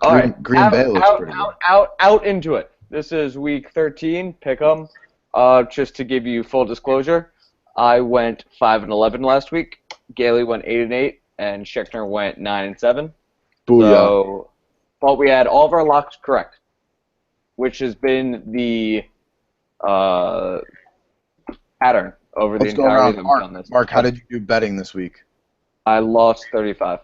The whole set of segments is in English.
All right, Green Bay looks pretty good. out into it. This is week 13. Pick 'em. Just to give you full disclosure, I went 5-11 last week. Galey went 8-8, and Scheckner went 9-7. Booyah. So, but we had all of our locks correct, which has been the pattern over the What's going entirety on, that we've done this. Mark, how did you do betting this week? I lost 35.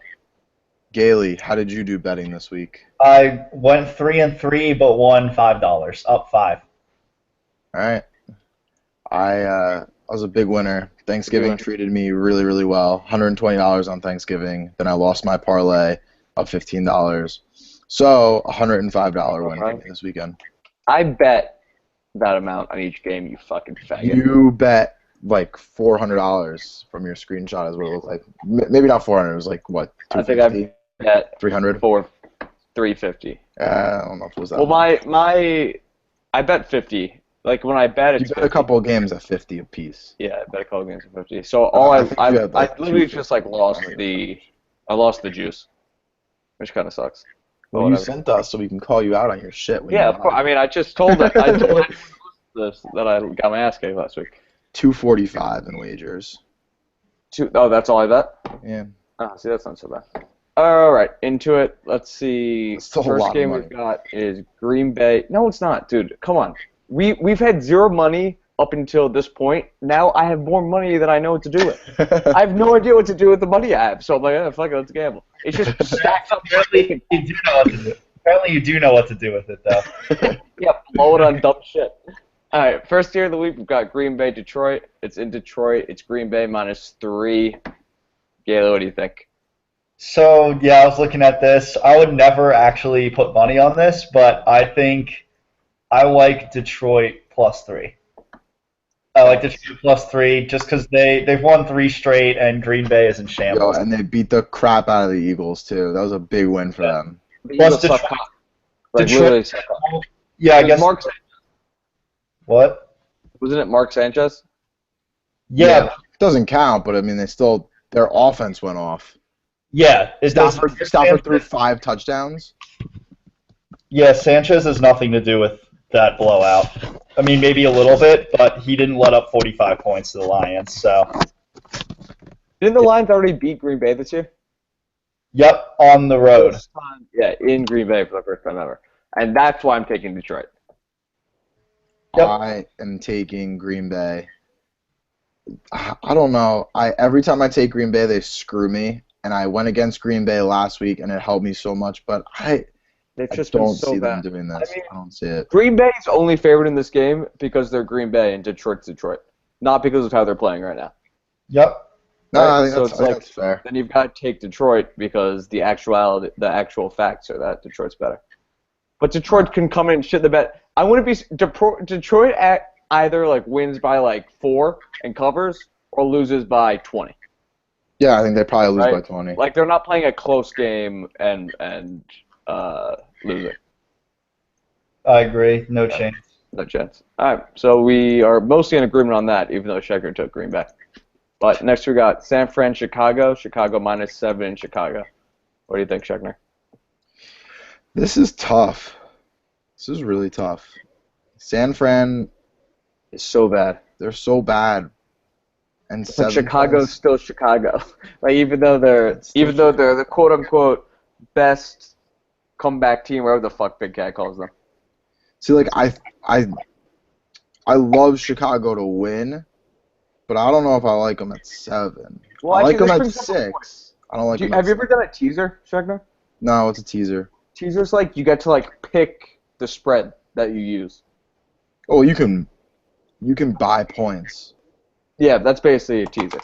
Galey, how did you do betting this week? I went 3-3, but won $5, up 5. All right. I was a big winner. Thanksgiving treated me really, really well. $120 on Thanksgiving. Then I lost my parlay of $15. So $105 win for me this weekend. I bet that amount on each game, you fucking faggot. You bet like $400 from your screenshot is what it looked like. Maybe not 400. It was like what? 250? I think I bet 300 for 350. I don't know if it was that. Well, much. I bet 50. Like when I bet, it's you bet a couple of games at 50 apiece. Yeah, I bet a couple games at 50. So all I literally just like lost the juice, which kind of sucks. Well, you sent us so we can call you out on your shit. Yeah, I mean, I just told it. I told this that I got my ass kicked last week. 245 in wagers. Oh, that's all I bet? Yeah. Oh, see, that's not so bad. All right, into it. Let's see. First game we've got is Green Bay. No, it's not, dude. Come on. We've had zero money up until this point. Now I have more money than I know what to do with. I have no idea what to do with the money I have. So I'm like, fuck it, let's gamble. It's just stacks up. Apparently you do know what to do with it, though. Yeah, blow it on dumb shit. All right, first game of the week, we've got Green Bay, Detroit. It's in Detroit. It's Green Bay -3. Galey, what do you think? So, yeah, I was looking at this. I would never actually put money on this, but I think I like Detroit +3. I like Detroit +3 just because they've won 3 straight and Green Bay is in shambles. And they beat the crap out of the Eagles, too. That was a big win for them. Plus Detroit. Yeah, I guess. What? Wasn't it Mark Sanchez? Yeah. It doesn't count, but I mean, their offense went off. Yeah. Stafford threw 5 touchdowns. Yeah, Sanchez has nothing to do with that blowout. I mean, maybe a little bit, but he didn't let up 45 points to the Lions, so. Didn't the Lions already beat Green Bay this year? Yep, on the road. Yeah, in Green Bay for the first time ever. And that's why I'm taking Detroit. Yep. I am taking Green Bay. I don't know. Every time I take Green Bay, they screw me. And I went against Green Bay last week, and it helped me so much. But I don't see them doing this. I don't see it. Green Bay's only favored in this game because they're Green Bay and Detroit's Detroit, not because of how they're playing right now. Yep. No, I think that's fair. Then you've got to take Detroit because the actual facts are that Detroit's better. But Detroit can come in and shit the bed. I wouldn't be Detroit either like wins by like 4 and covers or loses by 20. Yeah, I think they probably lose by 20. Like they're not playing a close game and losing. I agree. No chance. No chance. All right, so we are mostly in agreement on that, even though Scheckner took Green Bay. But next we got San Fran, Chicago. Chicago -7 in Chicago. What do you think, Scheckner? This is tough. This is really tough. San Fran is so bad. They're so bad. And Chicago's still Chicago. Like even though they're the quote unquote best comeback team, whatever the fuck Big Cat calls them. See, like I love Chicago to win, but I don't know if I like them at 7. Well, I like them at 6. I don't like them. Have you ever done a teaser, Scheckner? No, it's a teaser. Teaser's like you get to like pick the spread that you use. Oh, you can buy points. Yeah, that's basically a teaser.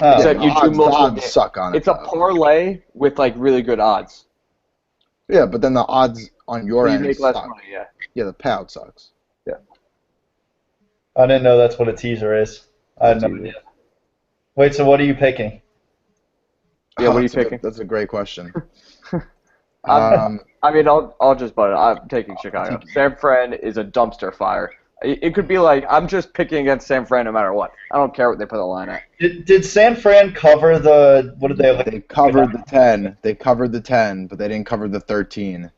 Except you do multiple suck on it. It's a parlay with like really good odds. Yeah, but then the odds on your end make less suck. money. Yeah. Yeah, the payout sucks. Yeah. I didn't know that's what a teaser is. I had no idea. Wait, so what are you picking? Yeah, what are you picking? That's a great question. I mean, I'll just butt it. I'm taking Chicago. San Fran is a dumpster fire. It could be like I'm just picking against San Fran no matter what. I don't care what they put the line at. Did San Fran cover the? What did they? They covered the 10. They covered the 10, but they didn't cover the 13.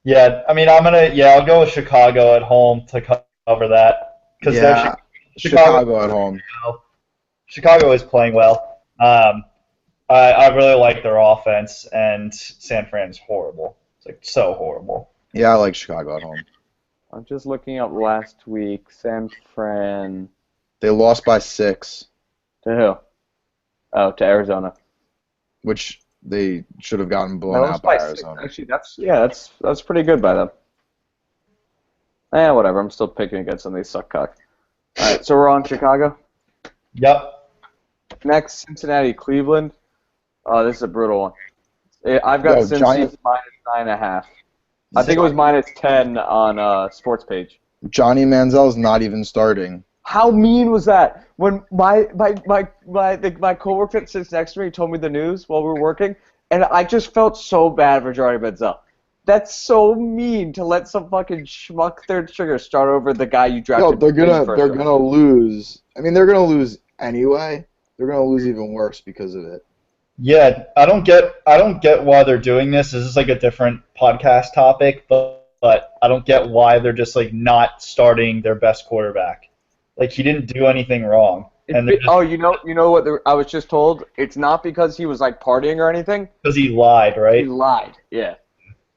Yeah, I mean, I'll go with Chicago at home to cover that because Yeah, Chicago at home. Chicago is playing well. I really like their offense, and San Fran's horrible. It's like so horrible. Yeah, I like Chicago at home. I'm just looking up last week. San Fran. They lost by 6, To who? Oh, to Arizona. which they should have gotten They blown lost out by by 6. Arizona. Actually, that's pretty good by them. Whatever. I'm still picking against them. They suck cock. All right, so we're on Chicago. Yep. Next, Cincinnati, Cleveland. Oh, this is a brutal one. I've got Cincy minus 9.5. I think it was minus 10 on sports page. Johnny Manziel's not even starting. How mean was that? When my coworker that sits next to me told me the news while we were working, and I just felt so bad for Johnny Manziel. That's so mean to let some fucking schmuck third string start over the guy you drafted. Yo, they're gonna lose. I mean, they're gonna lose anyway. They're gonna lose even worse because of it. Yeah, I don't get why they're doing this. This is like a different podcast topic, but I don't get why they're just like not starting their best quarterback. Like he didn't do anything wrong. And you know what? I was just told it's not because he was like partying or anything. Because he lied, right? He lied. Yeah.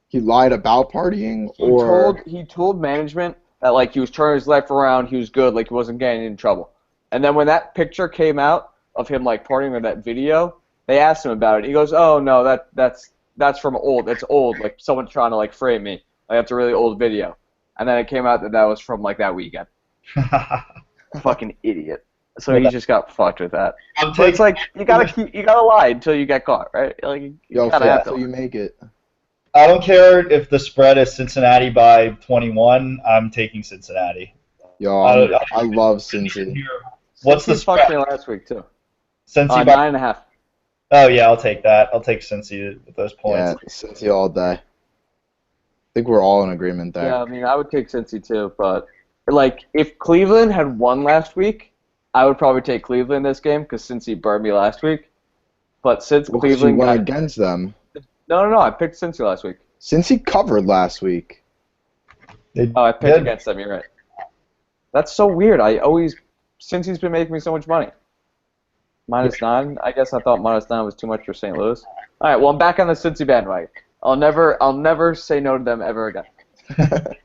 He lied about partying, or he told management that like he was turning his life around, he was good, like he wasn't getting in trouble. And then when that picture came out of him like partying with that video, they asked him about it. He goes, "Oh no, that's from old. It's old. Like someone's trying to like frame me. Like that's a really old video." And then it came out that was from like that weekend. Fucking idiot. So he just got fucked with that. But it's like you gotta lie until you get caught, right? Like you gotta have to. You make it. I don't care if the spread is Cincinnati by 21. I'm taking Cincinnati. Yo, I love Cincy. What's the spread? Fucked me last week too. Cincy by 9.5. Oh yeah, I'll take that. I'll take Cincy with those points. Yeah, Cincy all day. I think we're all in agreement there. Yeah, I mean I would take Cincy too, but like if Cleveland had won last week, I would probably take Cleveland this game because Cincy burned me last week. But since Cleveland went against them. No, I picked Cincy last week. Cincy covered last week. I picked against them, you're right. That's so weird. Cincy's been making me so much money. Minus 9? I guess I thought minus 9 was too much for St. Louis. Alright, well I'm back on the Cincy bandwagon. I'll never say no to them ever again.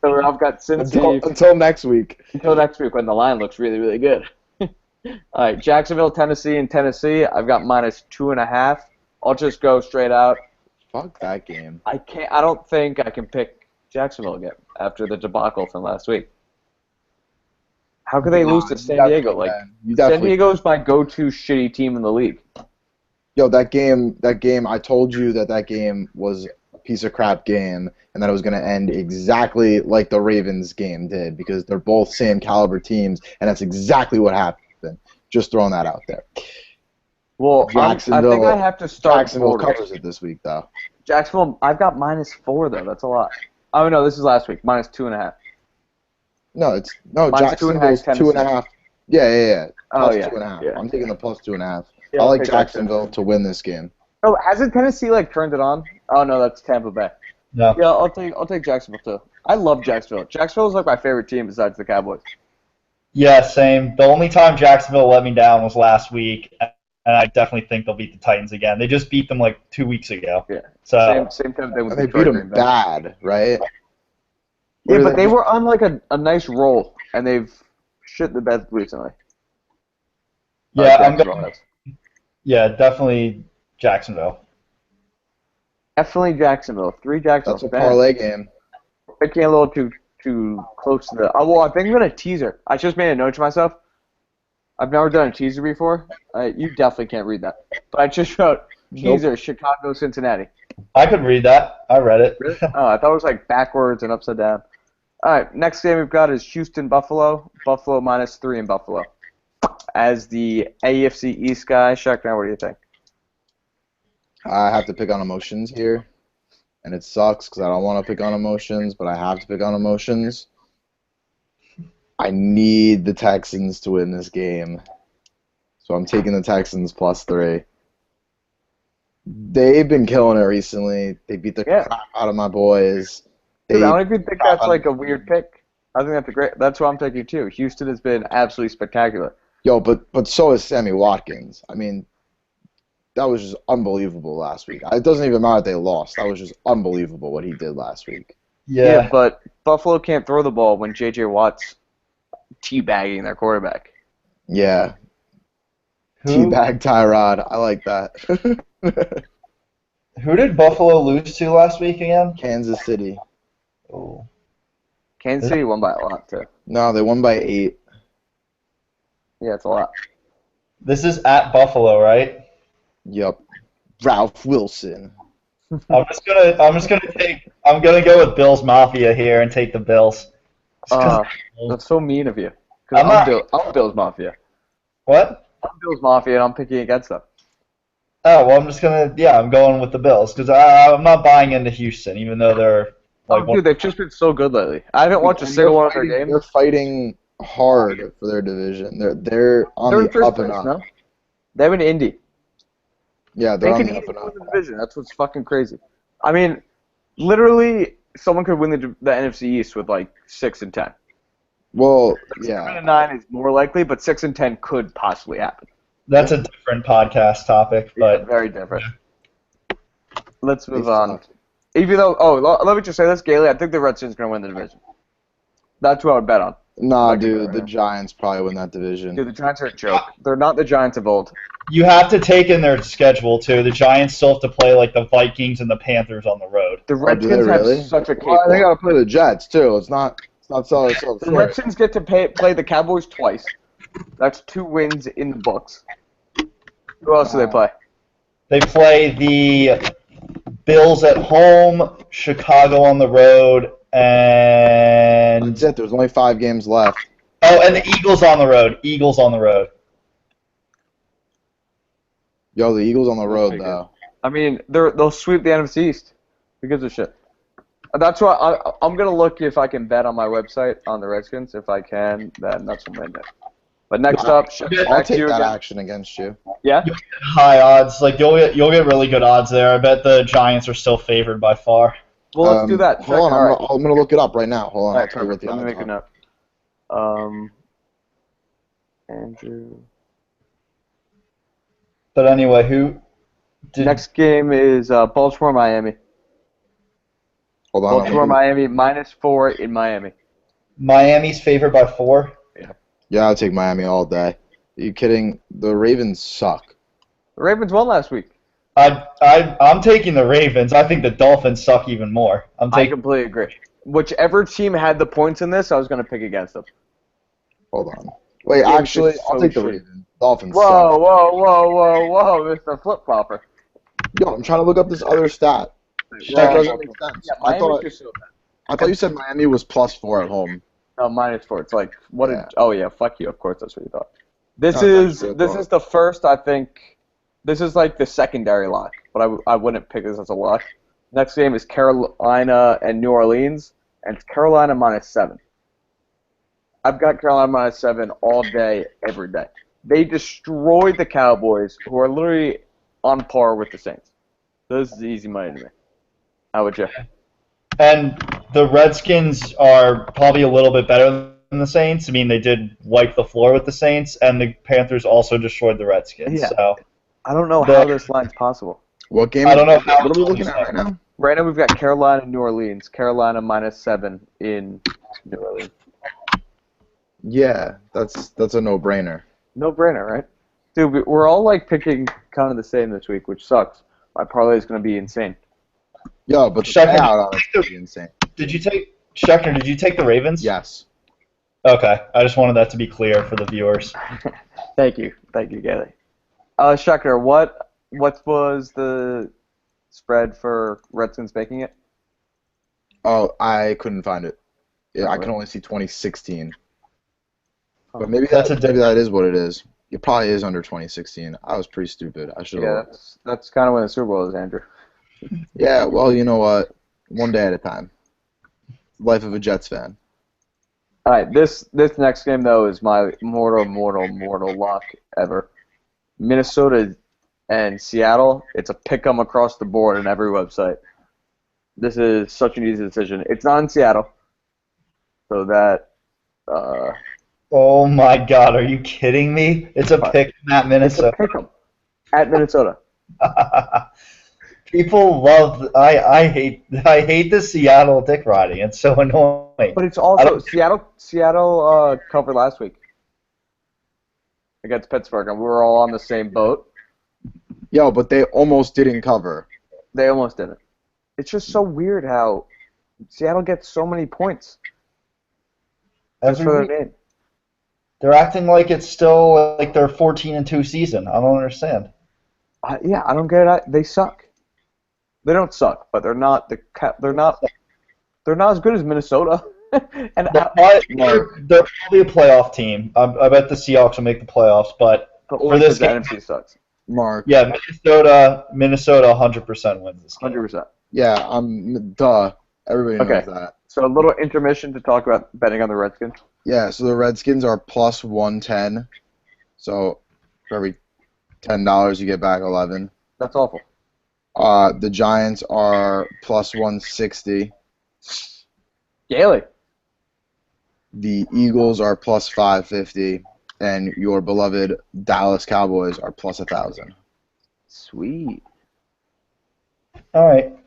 So I've got Cincy until next week. Until next week when the line looks really, really good. Alright, Jacksonville, Tennessee, I've got minus 2.5. I'll just go straight out. Fuck that game. I don't think I can pick Jacksonville again after the debacle from last week. How could they lose to San Diego? Like San Diego's my go-to shitty team in the league. Yo, that game. I told you that game was a piece of crap game, and that it was going to end exactly like the Ravens game did because they're both same caliber teams, and that's exactly what happened. Just throwing that out there. Well, I think I have to start. Jacksonville covers it this week, though. Jacksonville, I've got minus 4 though. That's a lot. Oh no, this is last week. Minus 2.5. No, Jacksonville's 2.5. Yeah. Plus 2.5. Yeah. I'm taking the plus 2.5. Yeah, I like Jacksonville to win this game. Oh, hasn't Tennessee like turned it on? Oh no, that's Tampa Bay. No. Yeah, I'll take Jacksonville too. I love Jacksonville. Jacksonville's like my favorite team besides the Cowboys. Yeah, same. The only time Jacksonville let me down was last week. And I definitely think they'll beat the Titans again. They just beat them like 2 weeks ago. Yeah. So same time they beat them bad, right? Yeah, but they were on like a nice roll, and they've shit the bed recently. Yeah, I'm going. Yeah, definitely Jacksonville. Definitely Jacksonville. 3 Jacksonville. That's a parlay game. Picking a little too close to the. Oh, well, I think I'm gonna teaser. I just made a note to myself. I've never done a teaser before. You definitely can't read that. But I just wrote teaser, Chicago, Cincinnati. I could read that. I read it. Really? Oh, I thought it was like backwards and upside down. All right, next game we've got is Houston, Buffalo. Buffalo minus 3 in Buffalo. As the AFC East guy, Scheckner, what do you think? I have to pick on emotions here. And it sucks because I don't want to pick on emotions, but I have to pick on emotions. I need the Texans to win this game. So I'm taking the Texans plus 3. They've been killing it recently. They beat the crap out of my boys. Dude, I don't even think that's like a weird pick. I think that's a great. That's what I'm taking too. Houston has been absolutely spectacular. Yo, but so is Sammy Watkins. I mean, that was just unbelievable last week. It doesn't even matter if they lost. That was just unbelievable what he did last week. Yeah, but Buffalo can't throw the ball when J.J. Watt's teabagging their quarterback. Yeah. Teabag Tyrod. I like that. Who did Buffalo lose to last week again? Kansas City. Oh. Kansas City won by a lot, too. No, they won by 8. Yeah, it's a lot. This is at Buffalo, right? Yep. Ralph Wilson. I'm gonna go with Bills Mafia here and take the Bills. That's so mean of you. I'm Bills Mafia. What? I'm Bills Mafia, and I'm picking against them. Oh, well, I'm going with the Bills because I'm not buying into Houston, even though they're like. Dude, they've just been so good lately. I haven't watched a single one of their games. They're fighting hard for their division. They're on the up and up. No? They have an Indy. Yeah, they're on the up and up. The division. That's what's fucking crazy. I mean, literally, someone could win the NFC East with like 6-10. Well, yeah. 7-9 is more likely, but 6-10 could possibly happen. That's a different podcast topic, but yeah, very different. Let's move on. Even though, let me just say this, Galey, I think the Redskins are gonna win the division. That's who I would bet on. Nah, dude, the Giants probably win that division. Dude, the Giants are a joke. They're not the Giants of old. You have to take in their schedule too. The Giants still have to play like the Vikings and the Panthers on the road. The Redskins have such a well, they gotta play the Jets too. It's not so. The Redskins get to play the Cowboys twice. That's 2 wins in the books. Who else do they play? They play the Bills at home, Chicago on the road, and that's it. There's only 5 games left. Oh, and the Eagles on the road. Eagles on the road. Yo, the Eagles on the road though. I mean, they'll sweep the NFC East. Who gives a shit? That's why I'm gonna look if I can bet on my website on the Redskins. If I can, then that's what I'm gonna do. But next up, I'll take that action against you. Yeah. High odds, like you'll get really good odds there. I bet the Giants are still favored by far. Well, let's do that. Hold on, I'm gonna look it up right now. Hold on, I'll tell you what the odds are. Let me make a note. Andrew. But anyway, Next game is Baltimore Miami. Hold on. Baltimore Miami -4 in Miami. Miami's favored by 4. Yeah, I'll take Miami all day. Are you kidding? The Ravens suck. The Ravens won last week. I'm taking the Ravens. I think the Dolphins suck even more. I completely agree. Whichever team had the points in this, I was going to pick against them. Hold on. Wait, actually, I'll take the Ravens. Dolphins suck. Whoa, Mr. Flip-Flopper. Yo, I'm trying to look up this other stat. That doesn't make sense. Yeah, I thought you said Miami was +4 at home. No, -4. It's like what? Oh yeah, fuck you. Of course, that's what you thought. This is the first. I think this is like the secondary lock, but I wouldn't pick this as a lock. Next game is Carolina and New Orleans, and it's Carolina -7. I've got Carolina -7 all day, every day. They destroyed the Cowboys, who are literally on par with the Saints. This is easy money to me. How would you? And the Redskins are probably a little bit better than the Saints. I mean, they did wipe the floor with the Saints, and the Panthers also destroyed the Redskins. Yeah. So I don't know how this line's possible. What game? I don't know what are we looking at right now? Right now we've got Carolina and New Orleans. Carolina -7 in New Orleans. Yeah, that's a no-brainer. No-brainer, right? Dude, we're all like picking kind of the same this week, which sucks. My parlay is going to be insane. Yo, but the payout on it's going to be insane. Scheckner, did you take the Ravens? Yes. Okay, I just wanted that to be clear for the viewers. Thank you, Galey. Scheckner, what was the spread for Redskins making it? Oh, I couldn't find it. Yeah, I can only see 2016. But maybe that is what it is. It probably is under 2016. I was pretty stupid. I should. Yeah, that's kind of when the Super Bowl is, Andrew. Yeah, well, you know what? One day at a time. Life of a Jets fan. All right, this next game though is my mortal lock ever. Minnesota and Seattle. It's a pick 'em across the board on every website. This is such an easy decision. It's not in Seattle, so that. Oh my God, are you kidding me? It's a pick at Minnesota. It's a pick 'em at Minnesota. People love. I hate the Seattle dick riding. It's so annoying. But it's also Seattle covered last week against Pittsburgh, and we were all on the same boat. Yo, but they almost didn't cover. They almost didn't. It's just so weird how Seattle gets so many points. Just for their name. They're acting like it's still like their 14-2 season. I don't understand. Yeah, I don't get it. They suck. They don't suck, but they're not as good as Minnesota. And they're probably a playoff team. I bet the Seahawks will make the playoffs, but for this game, the NFC sucks. Mark. Yeah, Minnesota 100% wins this game. 100%. Yeah, duh. Everybody knows that. So a little intermission to talk about betting on the Redskins. Yeah, so the Redskins are plus 110. So for every $10, you get back 11. That's awful. The Giants are plus 160. Galey. The Eagles are plus 550. And your beloved Dallas Cowboys are plus 1,000. Sweet. All right.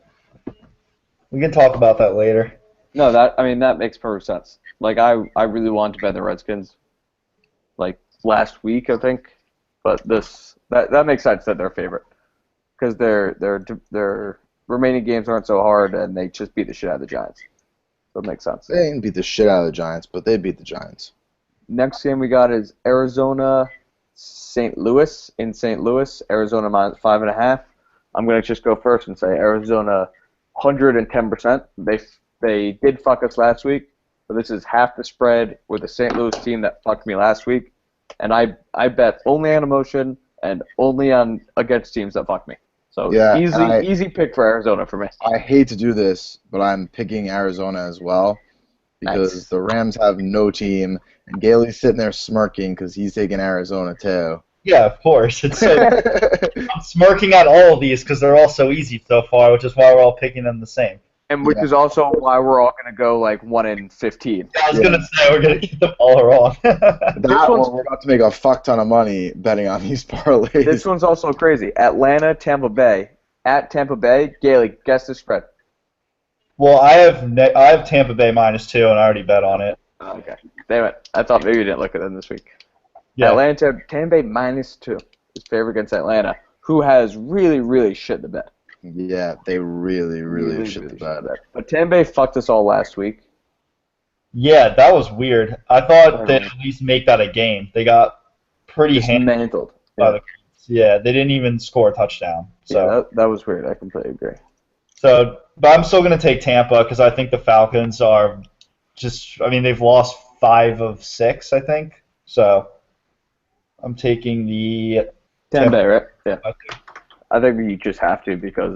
We can talk about that later. No, that makes perfect sense. Like I really wanted to bet the Redskins, like last week I think, but that makes sense that they're favorite because their remaining games aren't so hard and they just beat the shit out of the Giants, so it makes sense. They didn't beat the shit out of the Giants, but they beat the Giants. Next game we got is Arizona, St. Louis in St. Louis. Arizona minus 5.5. I'm gonna just go first and say Arizona 110%. They did fuck us last week, but this is half the spread with the St. Louis team that fucked me last week, and I bet only on emotion and only on against teams that fuck me. So yeah, easy pick for Arizona for me. I hate to do this, but I'm picking Arizona as well because the Rams have no team, and Galey's sitting there smirking because he's taking Arizona too. Yeah, of course. It's so, I'm smirking at all of these because they're all so easy so far, which is why we're all picking them the same. And which is also why we're all going to go like 1-15. I was going to say we're going to get them all wrong. We're about to make a fuck ton of money betting on these parlays. This one's also crazy. Atlanta, Tampa Bay. At Tampa Bay, Galey, guess the spread. Well, I have Tampa Bay -2, and I already bet on it. Okay. Damn it. I thought maybe you didn't look at them this week. Yeah. Tampa Bay -2 is favored against Atlanta, who has really, really shit the bed. Yeah, they really shit the bed. But Tampa Bay fucked us all last week. Yeah, that was weird. I thought they'd at least make that a game. They got pretty handled. Yeah, they didn't even score a touchdown. So yeah, that was weird. I completely agree. So, but I'm still going to take Tampa because I think the Falcons are just. I mean, they've lost 5 of 6, I think. So, I'm taking the Tampa Bay, right? Yeah. I think you just have to because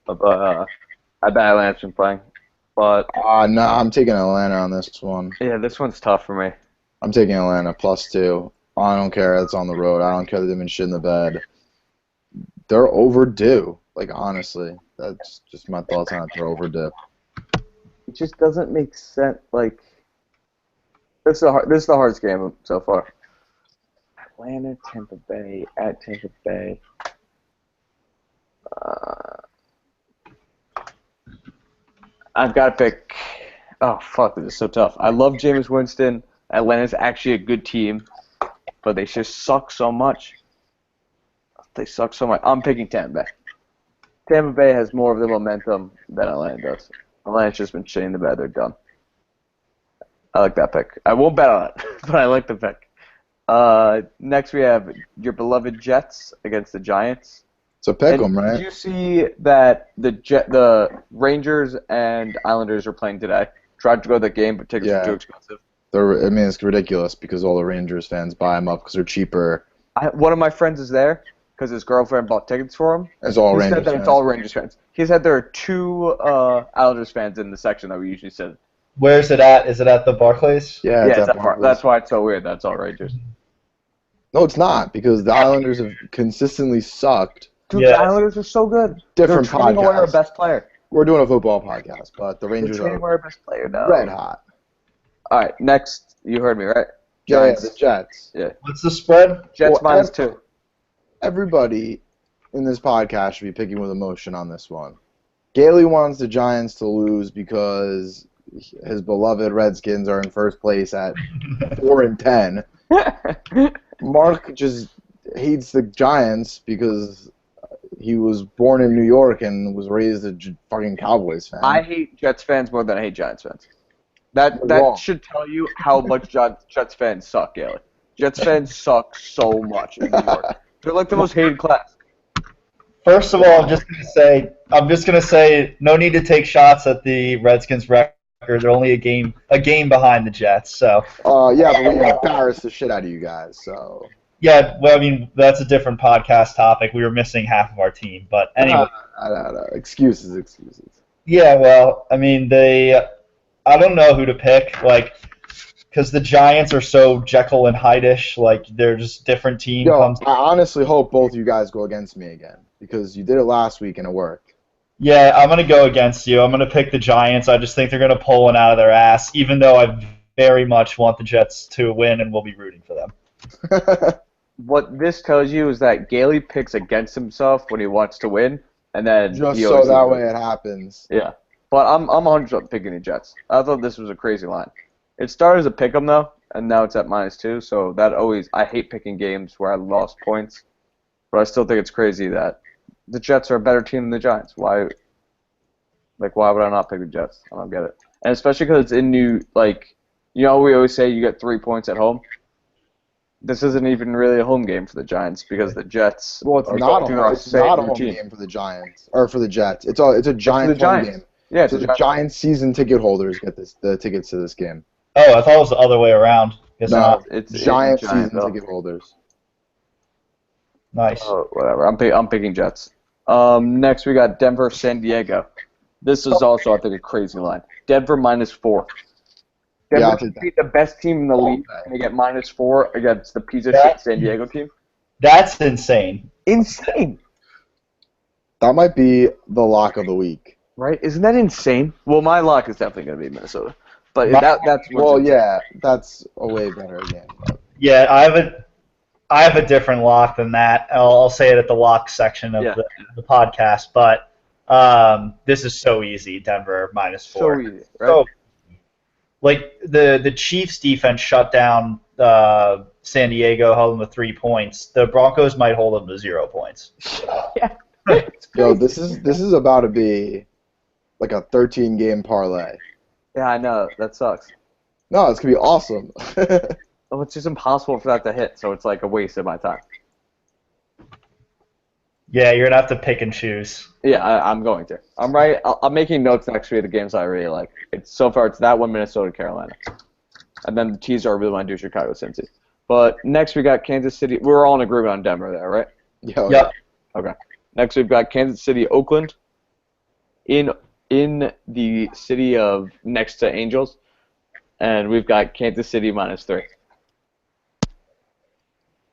I bet Atlanta's been playing. But no, I'm taking Atlanta on this one. Yeah, this one's tough for me. I'm taking Atlanta +2. I don't care. It's on the road. I don't care that they've been shit in the bed. They're overdue. Like, honestly, that's just my thoughts on it. They're overdue. It just doesn't make sense. Like, this is the hardest game so far. Atlanta, Tampa Bay, at Tampa Bay. I've got to pick. Oh, fuck, this is so tough. I love Jameis Winston. Atlanta's actually a good team, but they just suck so much. They suck so much. I'm picking Tampa Bay. Tampa Bay has more of the momentum than Atlanta does. Atlanta's just been shitting the bed. They're done. I like that pick. I won't bet on it, but I like the pick. Next we have your beloved Jets against the Giants. So pick them, right? Did you see that the Rangers and Islanders are playing today? Tried to go to the game, but tickets are too expensive. I mean, it's ridiculous because all the Rangers fans buy them up because they're cheaper. One of my friends is there because his girlfriend bought tickets for him. It's all Rangers fans. He said that it's all Rangers fans. He said there are 2 Islanders fans in the section that we usually sit. Where is it at? Is it at the Barclays? Yeah, it's at Barclays. That's why it's so weird. That's all Rangers. No, it's not because the Islanders have consistently sucked. Dude, the Islanders are so good. Different They're trading away our best player. We're doing a football podcast, but the Rangers trading away our best player now. Red hot. All right, next. You heard me, right? Giants. Yeah, the Jets. Yeah. What's the spread? Jets -2. Everybody in this podcast should be picking with emotion on this one. Galey wants the Giants to lose because his beloved Redskins are in first place at 4-10. Mark just hates the Giants because he was born in New York and was raised a fucking Cowboys fan. I hate Jets fans more than I hate Giants fans. That should tell you how much Jets fans suck, Galey. Jets fans suck so much in New York. They're like the most hated class. First of all, I'm just gonna say, no need to take shots at the Redskins record. They're only a game behind the Jets. So. Yeah, but we embarrassed the shit out of you guys. So. Yeah, well, I mean, that's a different podcast topic. We were missing half of our team, but anyway. No. Excuses. Yeah, well, I mean, I don't know who to pick, like, because the Giants are so Jekyll and Hyde-ish, like, they're just different team. I honestly hope both you guys go against me again, because you did it last week and it worked. Yeah, I'm going to go against you. I'm going to pick the Giants. I just think they're going to pull one out of their ass, even though I very much want the Jets to win and we'll be rooting for them. What this tells you is that Galey picks against himself when he wants to win, and then just so that way it happens. Yeah, but I'm 100% picking the Jets. I thought this was a crazy line. It started as a pick 'em though, and now it's at -2. So I hate picking games where I lost points, but I still think it's crazy that the Jets are a better team than the Giants. Why would I not pick the Jets? I don't get it. And especially because it's in we always say you get 3 points at home. This isn't even really a home game for the Giants because the Jets. Well, it's not a home game for the Giants or for the Jets. It's a Giants home game. Yeah, so the Giants season ticket holders get the tickets to this game. Oh, I thought it was the other way around. No, it's Giants season ticket holders. Nice. Oh, whatever. I'm picking Jets. Next we got Denver, San Diego. This is also I think a crazy line. Denver -4. Denver should beat the best team in the league, and they get -4 against the piece of shit San Diego team. That's insane. Insane. That might be the lock of the week. Right? Isn't that insane? Well, my lock is definitely going to be Minnesota. But that's that's a way better game. Yeah, I have a different lock than that. I'll say it at the lock section of the podcast, but this is so easy. Denver -4. So easy, right? So, like the Chiefs defense shut down San Diego, held them to 3 points. The Broncos might hold them to 0 points. Yeah. Yo, this is about to be like a 13-game parlay. Yeah, I know. That sucks. No, it's gonna be awesome. Oh, it's just impossible for that to hit, so it's like a waste of my time. Yeah, you're gonna have to pick and choose. Yeah, I'm going to. I'm right. I'm making notes next week of the games I really like. So far, it's that one, Minnesota, Carolina, and then the teaser I really want to do Chicago, Cincy. But next we got Kansas City. We're all in agreement on Denver there, right? Yeah. Okay. Next we've got Kansas City, Oakland. In the city of next to Angels, and we've got Kansas City -3.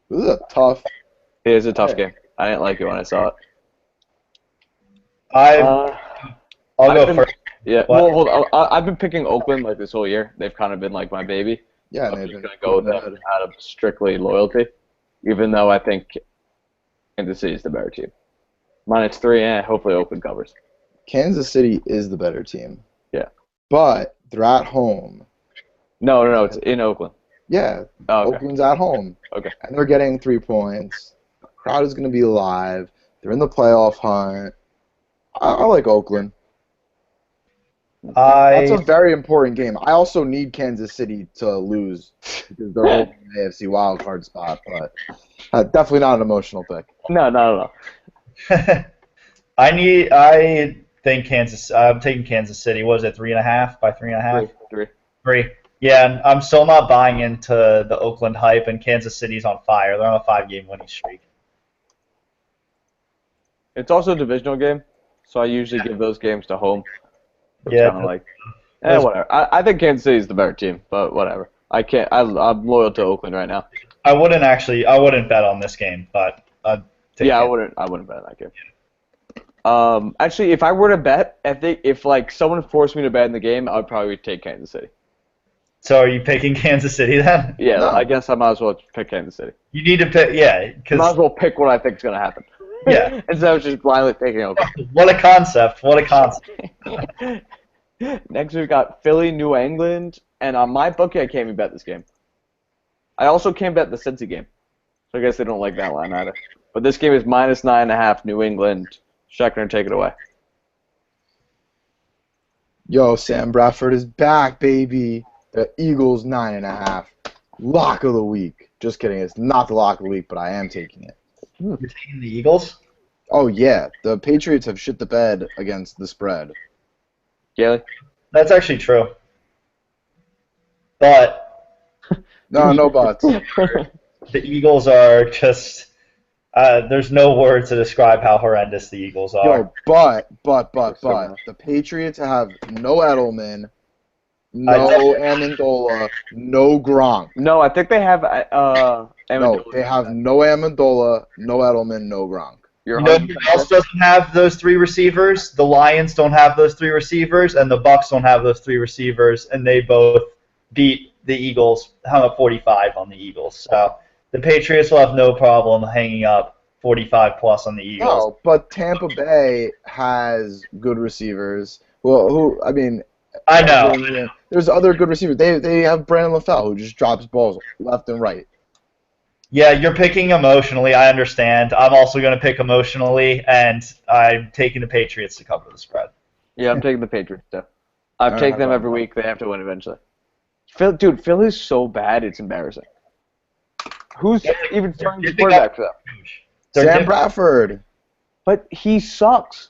This is a tough. It is a tough game. I didn't like it when I saw it. I'll go first. Yeah. Well, hold on. I've been picking Oakland like this whole year. They've kind of been like my baby. Yeah, I'm just gonna go with them out of strictly loyalty, even though I think Kansas City is the better team. -3, and hopefully Oakland covers. Kansas City is the better team. Yeah. But they're at home. No, it's in Oakland. Yeah. Oh, okay. Oakland's at home. Okay. And they're getting 3 points. The crowd is going to be alive. They're in the playoff hunt. I like Oakland. That's a very important game. I also need Kansas City to lose because they're holding the AFC wildcard spot, but definitely not an emotional pick. No. I'm taking Kansas City. What is it, 3.5 by 3.5? 3. Yeah, and I'm still not buying into the Oakland hype, and Kansas City's on fire. They're on a 5-game winning streak. It's also a divisional game, so I usually give those games to home. Yeah. Kind of like, whatever. I think Kansas City is the better team, but whatever. I'm loyal to Oakland right now. I wouldn't bet on this game, but Yeah, I wouldn't bet on that game. Actually, if I were to bet, if like someone forced me to bet in the game, I would probably take Kansas City. So are you picking Kansas City then? Yeah, No. I guess I might as well pick Kansas City. You need to pick, yeah. Might as well pick what I think is going to happen. Yeah. Instead of just blindly picking over. What a concept. What a concept. Next we've got Philly, New England, and on my bookie I can't even bet this game. I also can't bet the Cincy game, so I guess they don't like that line either. But this game is -9.5 New England. Scheckner, take it away. Yo, Sam Bradford is back, baby. The Eagles 9.5. Lock of the week. Just kidding. It's not the lock of the week, but I am taking it. You're taking the Eagles? Oh, yeah. The Patriots have shit the bed against the spread. Galey? That's actually true. But No buts. the Eagles are just there's no words to describe how horrendous the Eagles are. Yo, but the Patriots have no Edelman, no Amendola, no Gronk. No, I think they have No, they have no Amendola, no Edelman, no Gronk. You know who else doesn't have those three receivers? The Lions don't have those three receivers, and the Bucs don't have those three receivers, and they both beat the Eagles, hung up 45 on the Eagles. So the Patriots will have no problem hanging up 45 plus on the Eagles. No, but Tampa Bay has good receivers. Well, I know. There's other good receivers. They have Brandon LaFell, who just drops balls left and right. Yeah, you're picking emotionally. I understand. I'm also going to pick emotionally, and I'm taking the Patriots to cover the spread. Yeah, I'm taking the Patriots, too. I've taken them every week. They have to win eventually. Dude, Philly's so bad, it's embarrassing. Who's even starting to quarterback for them? Sam Bradford. But he sucks.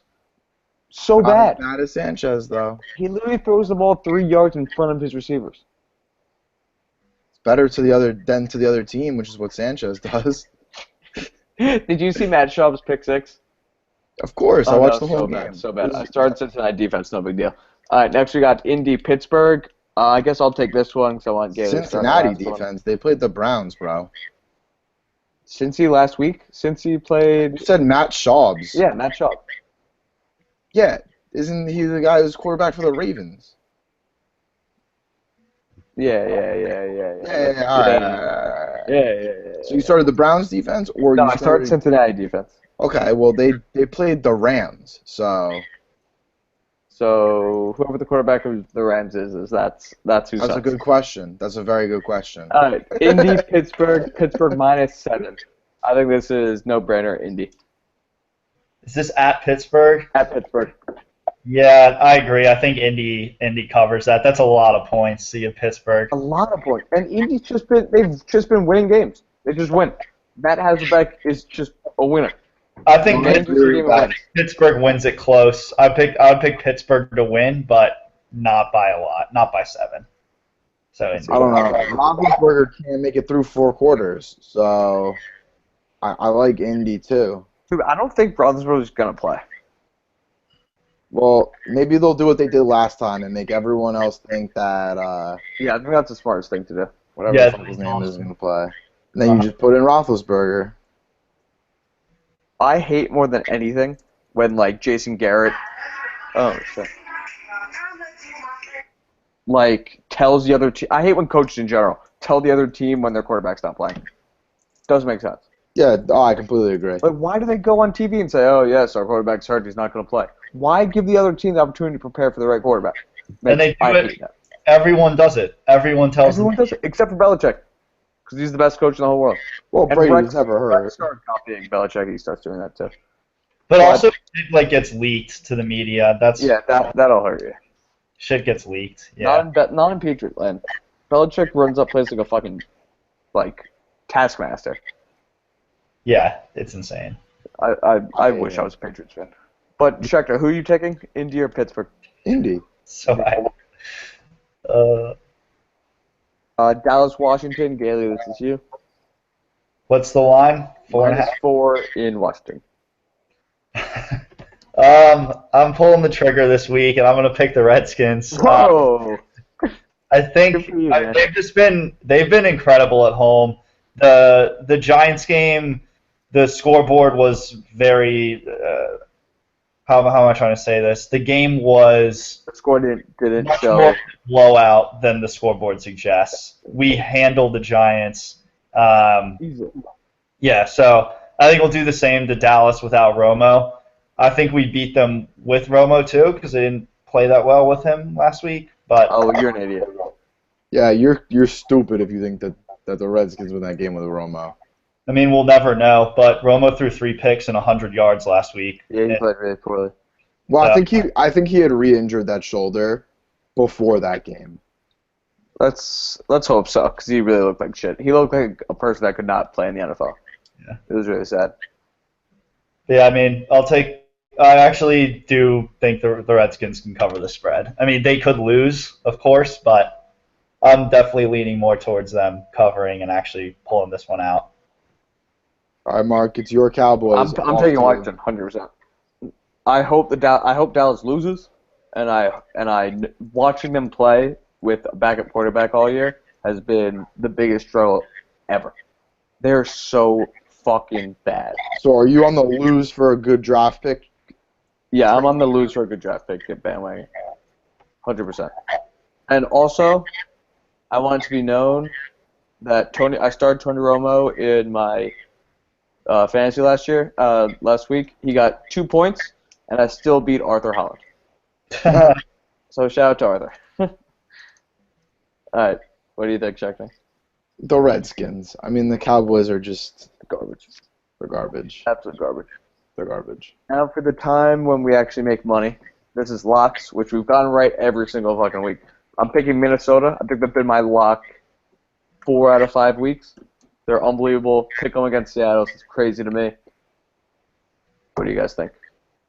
So bad. Not as Sanchez, though. He literally throws the ball 3 yards in front of his receivers. It's better to the other team, which is what Sanchez does. Did you see Matt Schaub's pick six? Of course, I watched the whole game. So bad. I started Cincinnati defense, no big deal. All right, next we got Indy, Pittsburgh. I guess I'll take this one because I want Galey. Cincinnati defense. They played the Browns, bro. Cincy last week? Cincy played... You said Matt Schaub's. Yeah, Matt Schaub. Yeah. Isn't he the guy who's quarterback for the Ravens? Yeah. All right. Yeah. So you started the Browns defense? Or No, I started Cincinnati defense. Okay, well, they played the Rams, so... So whoever the quarterback of the Rams is that's who That's sucks. a good question. That's a very good question. All right, Indy, Pittsburgh -7. I think this is no-brainer, Indy. Is this at Pittsburgh? At Pittsburgh. Yeah, I agree. I think Indy covers that. That's a lot of points to give Pittsburgh. A lot of points. And Indy's they've just been winning games. They just win. Matt Hasselbeck is just a winner. I think Pittsburgh wins it close. I would pick Pittsburgh to win, but not by a lot, not by 7. So I don't know. Roethlisberger can't make it through 4 quarters, so I like Indy too. Dude, I don't think Roethlisberger's gonna play. Well, maybe they'll do what they did last time and make everyone else think that. Yeah, I think that's the smartest thing to do. Whatever his name is going to play, and then you just put in Roethlisberger. I hate more than anything when, like, Jason Garrett, tells the other team. I hate when coaches in general tell the other team when their quarterback's not playing. Doesn't make sense. Yeah, I completely agree. Like, why do they go on TV and say, "Oh yes, our quarterback's hurt, he's not going to play"? Why give the other team the opportunity to prepare for the right quarterback? And they do it. Everyone does it. Everyone does it, except for Belichick, because he's the best coach in the whole world. Well, Brady's never hurt. Brett started copying Belichick. He starts doing that too. But also, it gets leaked to the media. That'll hurt you. Shit gets leaked. Yeah. Not in Patriot land. Belichick runs up plays like a fucking taskmaster. Yeah, it's insane. I wish I was a Patriots fan. But Scheckner, who are you taking? Indy or Pittsburgh? Indy. So Dallas, Washington. Galey, this is you. What's the line? 4.5. -4 in Washington. I'm pulling the trigger this week, and I'm going to pick the Redskins. Whoa! I think they've been incredible at home. The Giants game, the scoreboard was very. How am I trying to say this? The game was The score didn't much show. more blowout than the scoreboard suggests. We handled the Giants. Easily. Yeah, so I think we'll do the same to Dallas without Romo. I think we beat them with Romo too because they didn't play that well with him last week. But Oh, you're an idiot. Yeah, you're stupid if you think that the Redskins win that game with Romo. I mean, we'll never know. But Romo threw 3 picks and 100 yards last week. Yeah, he played really poorly. Well, So- I think he had re-injured that shoulder before that game. Let's hope so, because he really looked like shit. He looked like a person that could not play in the NFL. Yeah. It was really sad. Yeah, I mean, I actually do think the Redskins can cover the spread. I mean, they could lose, of course, but I'm definitely leaning more towards them covering and actually pulling this one out. All right, Mark, it's your Cowboys. I'm taking Washington 100%. I hope Dallas loses, and I watching them play with a backup quarterback all year has been the biggest struggle ever. They're so fucking bad. So are you on the lose for a good draft pick? Yeah, I'm on the lose for a good draft pick bandwagon. 100%. And also, I want it to be known that I started Tony Romo in my fantasy last week. He got 2 points, and I still beat Arthur Holland. So shout out to Arthur. All right, what do you think, Scheckner? The Redskins. I mean, the Cowboys are just Garbage. they're garbage. Absolute garbage. They're garbage. Now for the time when we actually make money. This is locks, which we've gotten right every single fucking week. I'm picking Minnesota. I think they've been my lock 4 out of 5 weeks. They're unbelievable. Pick them against Seattle. It's crazy to me. What do you guys think?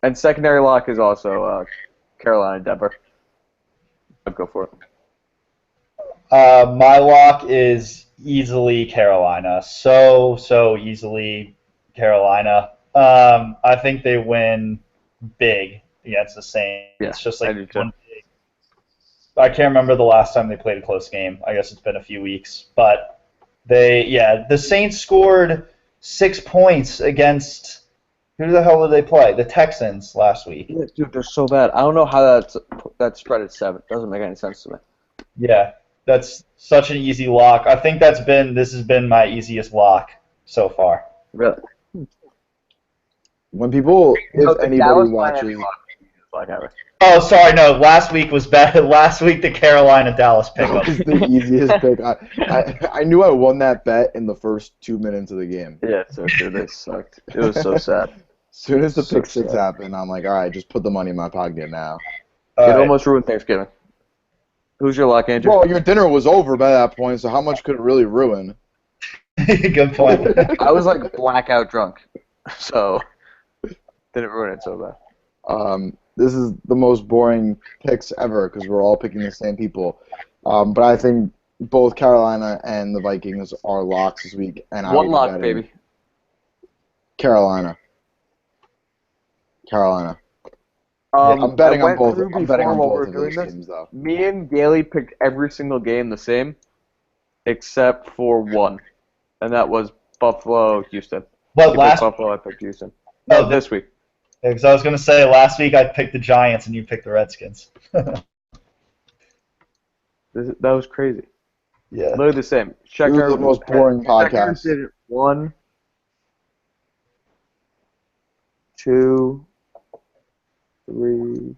And secondary lock is also Carolina, Denver. I'd go for it. My lock is easily Carolina. So easily Carolina. I think they win big against the Saints. Yeah, It's just I like do too. one big. I can't remember the last time they played a close game. I guess it's been a few weeks. But the Saints scored 6 points against who the hell did they play? The Texans last week. Yeah, dude, they're so bad. I don't know how that spread is 7. Doesn't make any sense to me. Yeah, that's such an easy lock. I think this has been my easiest lock so far. Really? When people, if anybody Dallas watches, Miami lock is the easiest lock ever. Oh, sorry, no. Last week was better. Last week the Carolina Dallas that pickup. was the easiest pick. I knew I won that bet in the first 2 minutes of the game. Yeah, so true. They sucked. It was so sad. As soon as the So pick six sad. happened, I'm like, all right, just put the money in my pocket now. It All right. almost ruined Thanksgiving. Who's your lock, Andrew? Well, your dinner was over by that point, so how much could it really ruin? Good point. I was like blackout drunk, so didn't ruin it so bad. This is the most boring picks ever because we're all picking the same people. But I think both Carolina and the Vikings are locks this week, and I One would lock, bet baby. Carolina. I'm betting I on went both. through I'm betting on before while both we of were those doing this. teams, though. Me and Galey picked every single game the same, except for one, and that was Buffalo-Houston. But You picked last Buffalo, I picked Houston. No, No, this week. because I was going to say last week I picked the Giants and you picked the Redskins. That was crazy. Yeah. Literally the same. This is the most boring Scheckner podcast. did it 1, 2, 3.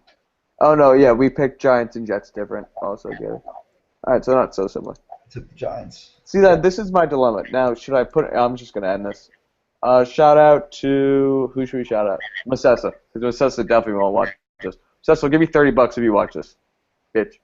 Oh no, yeah, we picked Giants and Jets different. Also, Galey. All right, so not so similar. To the Giants. See that this is my dilemma. Now, should I put? I'm just gonna end this. Shout out to who should we shout out? Masessa, because Masessa definitely won't watch this. Masessa, will give you $30 if you watch this, bitch.